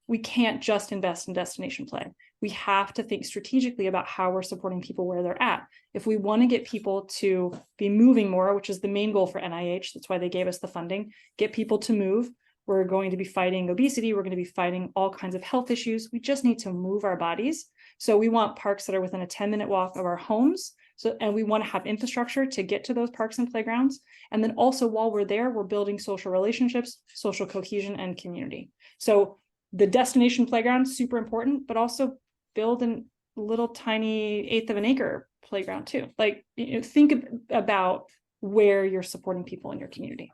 we can't just invest in destination play. We have to think strategically about how we're supporting people where they're at. If we want to get people to be moving more, which is the main goal for NIH, that's why they gave us the funding, get people to move. We're going to be fighting obesity. We're going to be fighting all kinds of health issues. We just need to move our bodies. So we want parks that are within a 10-minute walk of our homes. So, and we want to have infrastructure to get to those parks and playgrounds. And then also while we're there, we're building social relationships, social cohesion, and community. So the destination playground, super important, but also build a little tiny 1/8 of an acre playground too. Like, you know, think about where you're supporting people in your community.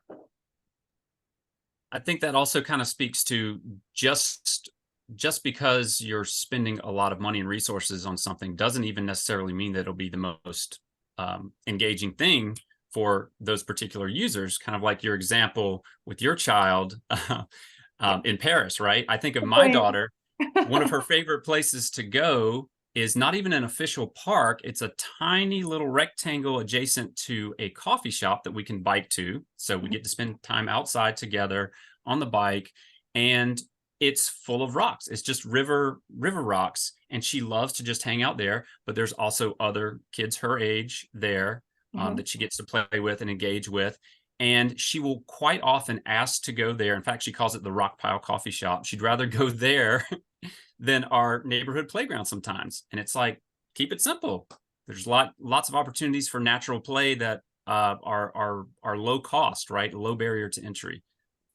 I think that also kind of speaks to just because you're spending a lot of money and resources on something doesn't even necessarily mean that it'll be the most engaging thing for those particular users. Kind of like your example with your child in Paris, right? I think of my daughter. One of her favorite places to go is not even an official park. It's a tiny little rectangle adjacent to a coffee shop that we can bike to. So we get to spend time outside together on the bike, and it's full of rocks. It's just river rocks, and she loves to just hang out there. But there's also other kids her age there that she gets to play with and engage with. And she will quite often ask to go there. In fact, she calls it the Rock Pile Coffee Shop. She'd rather go there than our neighborhood playground sometimes. And it's like, keep it simple. There's lots of opportunities for natural play that are low cost, right? Low barrier to entry.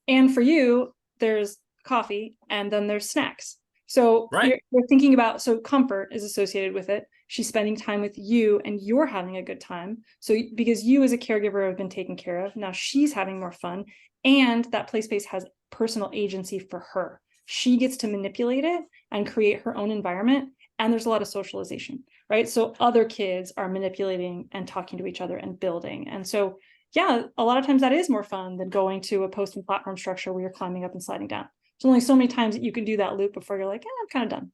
And for you, there's coffee and then there's snacks. So Right. you're thinking about, so comfort is associated with it. She's spending time with you and you're having a good time. So because you as a caregiver have been taken care of, now she's having more fun, and that play space has personal agency for her. She gets to manipulate it and create her own environment. And there's a lot of socialization, right? So other kids are manipulating and talking to each other and building. And so, yeah, a lot of times that is more fun than going to a post and platform structure where you're climbing up and sliding down. There's only so many times that you can do that loop before you're like, I'm kind of done.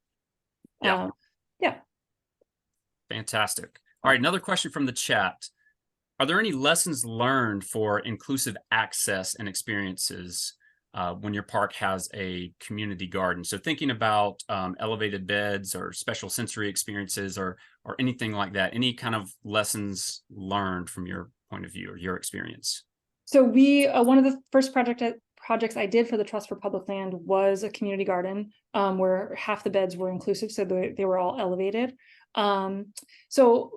Yeah. Yeah. Fantastic. All right. Another question from the chat. Are there any lessons learned for inclusive access and experiences when your park has a community garden? So thinking about elevated beds or special sensory experiences or anything like that, any kind of lessons learned from your point of view or your experience? So we, one of the first projects I did for the Trust for Public Land was a community garden where half the beds were inclusive. So they were all elevated. So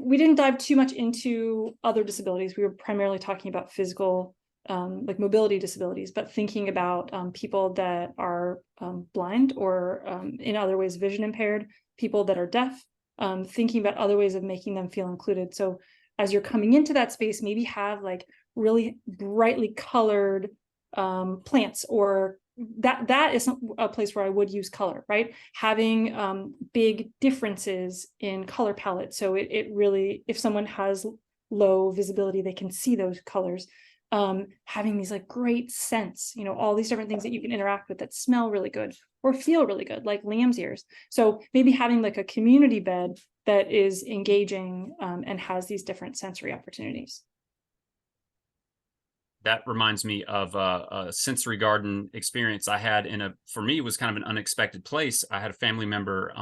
we didn't dive too much into other disabilities. We were primarily talking about physical, like mobility disabilities, but thinking about people that are blind or in other ways vision impaired, people that are deaf, thinking about other ways of making them feel included. So as you're coming into that space, maybe have like really brightly colored plants, or that is a place where I would use color, right? Having big differences in color palette. So it really, if someone has low visibility, they can see those colors. Having these like great scents, all these different things that you can interact with that smell really good or feel really good, like lamb's ears. So maybe having like a community bed that is engaging and has these different sensory opportunities. That reminds me of a sensory garden experience I had for me, it was kind of an unexpected place. I had a family member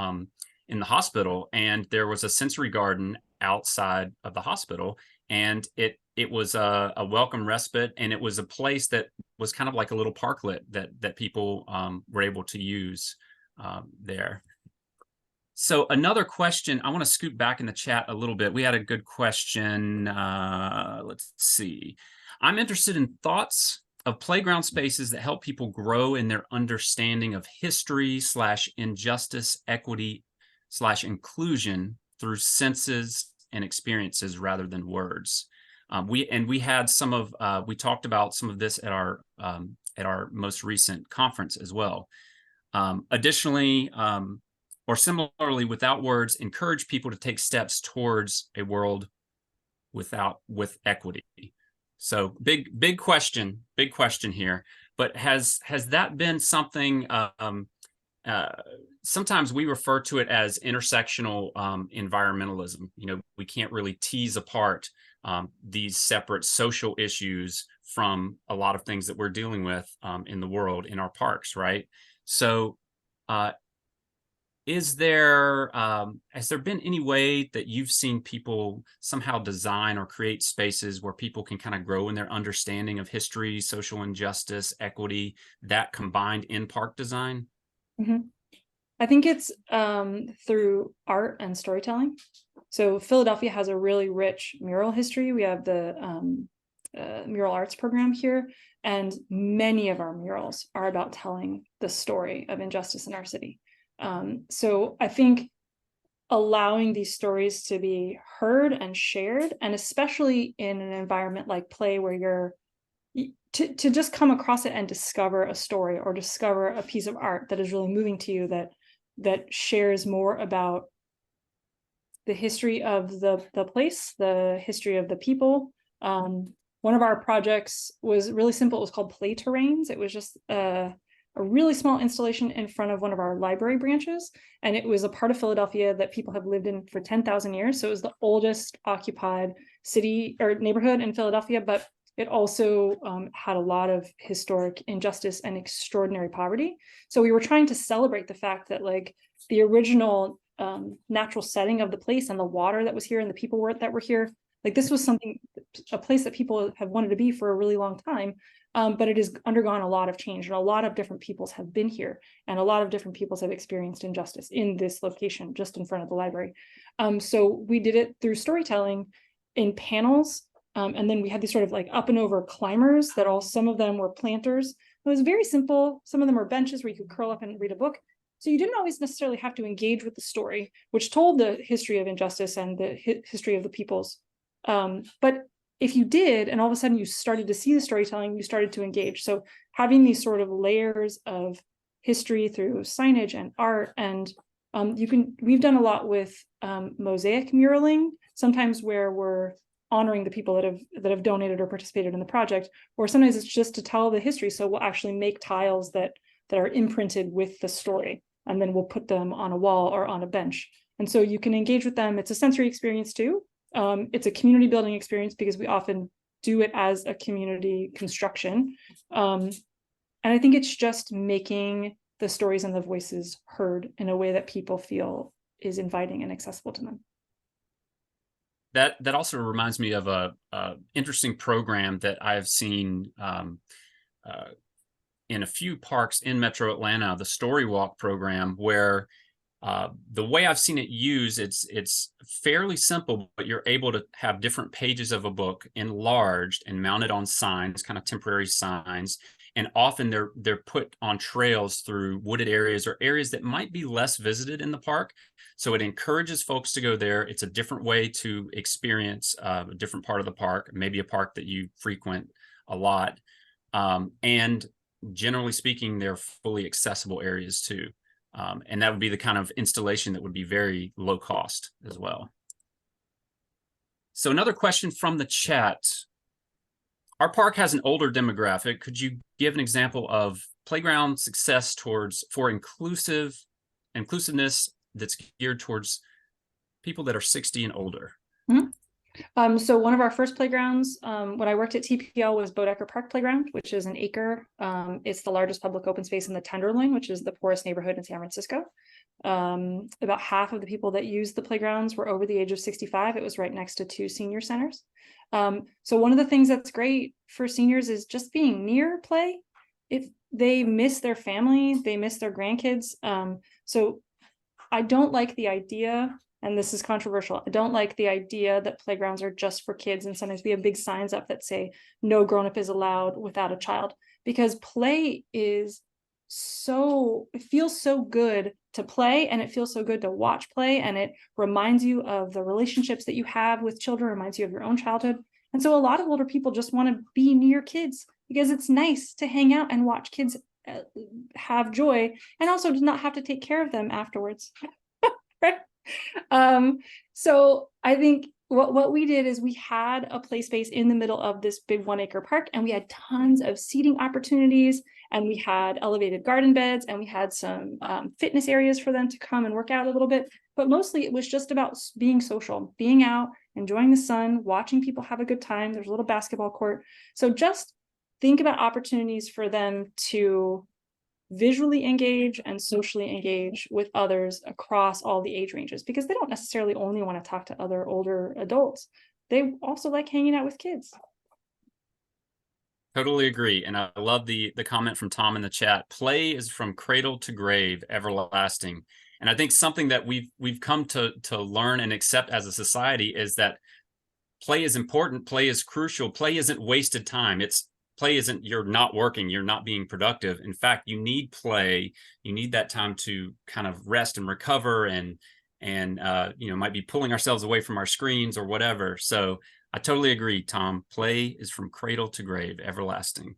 in the hospital, and there was a sensory garden outside of the hospital, and it was a welcome respite, and it was a place that was kind of like a little parklet that people were able to use there. So another question, I want to scoot back in the chat a little bit. We had a good question. Let's see. I'm interested in thoughts of playground spaces that help people grow in their understanding of history / injustice, equity / inclusion through senses and experiences rather than words. We talked about some of this at our most recent conference as well. Additionally, or similarly, without words, encourage people to take steps towards a world with equity. So big question here. But has that been something? Sometimes we refer to it as intersectional environmentalism. We can't really tease apart these separate social issues from a lot of things that we're dealing with in the world, in our parks, right? So has there been any way that you've seen people somehow design or create spaces where people can kind of grow in their understanding of history, social injustice, equity, that combined in park design? Mm-hmm. I think it's through art and storytelling. So Philadelphia has a really rich mural history. We have the mural arts program here, and many of our murals are about telling the story of injustice in our city. So I think allowing these stories to be heard and shared, and especially in an environment like play where you're to just come across it and discover a story or discover a piece of art that is really moving to you, that shares more about the history of the place, the history of the people. One of our projects was really simple. It was called Play Terrains. It was just a really small installation in front of one of our library branches. And it was a part of Philadelphia that people have lived in for 10,000 years. So it was the oldest occupied city or neighborhood in Philadelphia, but it also had a lot of historic injustice and extraordinary poverty. So we were trying to celebrate the fact that like the original natural setting of the place and the water that was here and the people that were here, like this was a place that people have wanted to be for a really long time. But it has undergone a lot of change, and a lot of different peoples have been here, and a lot of different peoples have experienced injustice in this location just in front of the library. So we did it through storytelling in panels. And then we had these sort of like up and over climbers that some of them were planters. It was very simple. Some of them were benches where you could curl up and read a book. So you didn't always necessarily have to engage with the story, which told the history of injustice and the history of the peoples. But if you did, and all of a sudden you started to see the storytelling, you started to engage. So having these sort of layers of history through signage and art, and we've done a lot with mosaic muraling, sometimes where we're honoring the people that have donated or participated in the project, or sometimes it's just to tell the history. So we'll actually make tiles that are imprinted with the story, and then we'll put them on a wall or on a bench. And so you can engage with them. It's a sensory experience too. It's a community building experience because we often do it as a community construction. And I think it's just making the stories and the voices heard in a way that people feel is inviting and accessible to them. That also reminds me of a interesting program that I've seen in a few parks in Metro Atlanta, the Story Walk program, where The way I've seen it used, it's fairly simple, but you're able to have different pages of a book enlarged and mounted on signs, kind of temporary signs. And often they're put on trails through wooded areas or areas that might be less visited in the park. So it encourages folks to go there. It's a different way to experience a different part of the park, maybe a park that you frequent a lot. And generally speaking, they're fully accessible areas too. And that would be the kind of installation that would be very low cost as well. So another question from the chat. Our park has an older demographic. Could you give an example of playground success for inclusiveness that's geared towards people that are 60 and older? Mm-hmm. So one of our first playgrounds when I worked at TPL was Bodecker Park Playground, which is an acre. It's the largest public open space in the Tenderloin, which is the poorest neighborhood in San Francisco. About half of the people that used the playgrounds were over the age of 65. It was right next to 2 senior centers. So one of the things that's great for seniors is just being near play. If they miss their family, they miss their grandkids. So I don't like the idea, and this is controversial, I don't like the idea that playgrounds are just for kids, and sometimes we have big signs up that say no grown-up is allowed without a child, because play is it feels so good to play, and it feels so good to watch play, and it reminds you of the relationships that you have with children, reminds you of your own childhood. And so a lot of older people just want to be near kids because it's nice to hang out and watch kids have joy, and also to not have to take care of them afterwards. So I think what we did is we had a play space in the middle of this big 1-acre park, and we had tons of seating opportunities, and we had elevated garden beds, and we had some fitness areas for them to come and work out a little bit. But mostly it was just about being social, being out, enjoying the sun, watching people have a good time. There's a little basketball court. So just think about opportunities for them to visually engage and socially engage with others across all the age ranges, because they don't necessarily only want to talk to other older adults. They also like hanging out with kids. Totally agree. And I love the comment from Tom in the chat. Play is from cradle to grave, everlasting. And I think something that we've come to learn and accept as a society is that play is important, play is crucial, play isn't wasted time. Play isn't you're not working, you're not being productive. In fact, you need play. You need that time to kind of rest and recover, and might be pulling ourselves away from our screens or whatever. So I totally agree, Tom. Play is from cradle to grave, everlasting.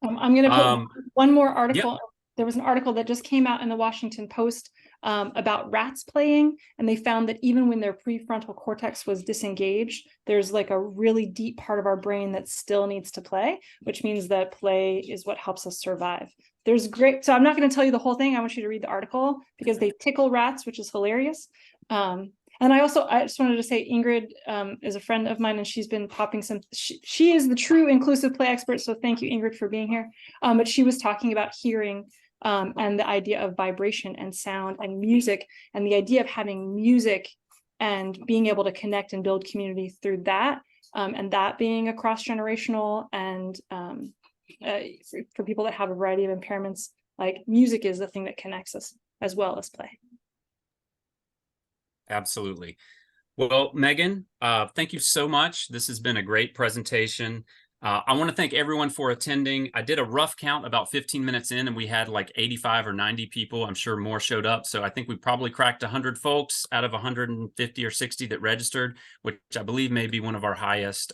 I'm going to put one more article. Yep. There was an article that just came out in the Washington Post about rats playing, and they found that even when their prefrontal cortex was disengaged, there's like a really deep part of our brain that still needs to play, which means that play is what helps us survive. So I'm not going to tell you the whole thing. I want you to read the article because they tickle rats, which is hilarious. And I just wanted to say Ingrid is a friend of mine, and she's been popping she is the true inclusive play expert. So thank you, Ingrid, for being here. But she was talking about hearing and the idea of vibration and sound and music, and the idea of having music and being able to connect and build community through that, and that being a cross-generational, and for people that have a variety of impairments, like music is the thing that connects us as well as play. Absolutely. Well, Megan, thank you so much. This has been a great presentation. I want to thank everyone for attending. I did a rough count about 15 minutes in, and we had like 85 or 90 people. I'm sure more showed up. So I think we probably cracked 100 folks out of 150 or 60 that registered, which I believe may be one of our highest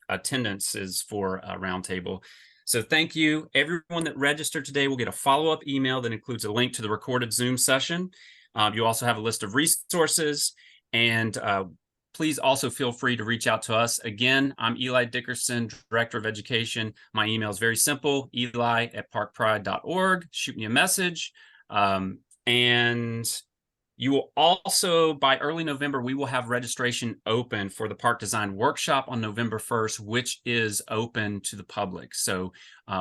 attendances for a Roundtable. So thank you. Everyone that registered today will get a follow-up email that includes a link to the recorded Zoom session. You also have a list of resources, and please also feel free to reach out to us. Again, I'm Eli Dickerson, Director of Education. My email is very simple, eli@parkpride.org. Shoot me a message. And you will also, by early November, we will have registration open for the Park Design Workshop on November 1st, which is open to the public. So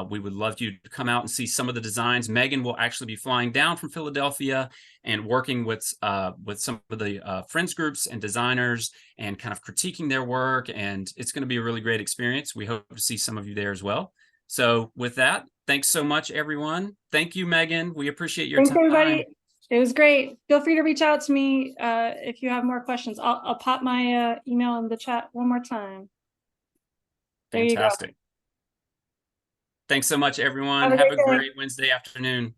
we would love you to come out and see some of the designs. Megan will actually be flying down from Philadelphia and working with some of the friends groups and designers and kind of critiquing their work. And it's going to be a really great experience. We hope to see some of you there as well. So with that, thanks so much, everyone. Thank you, Megan. We appreciate your time. Thanks, everybody. It was great. Feel free to reach out to me if you have more questions. I'll pop my email in the chat one more time. There you go. Fantastic. Thanks so much, everyone. Have a Have a great day. great Wednesday afternoon.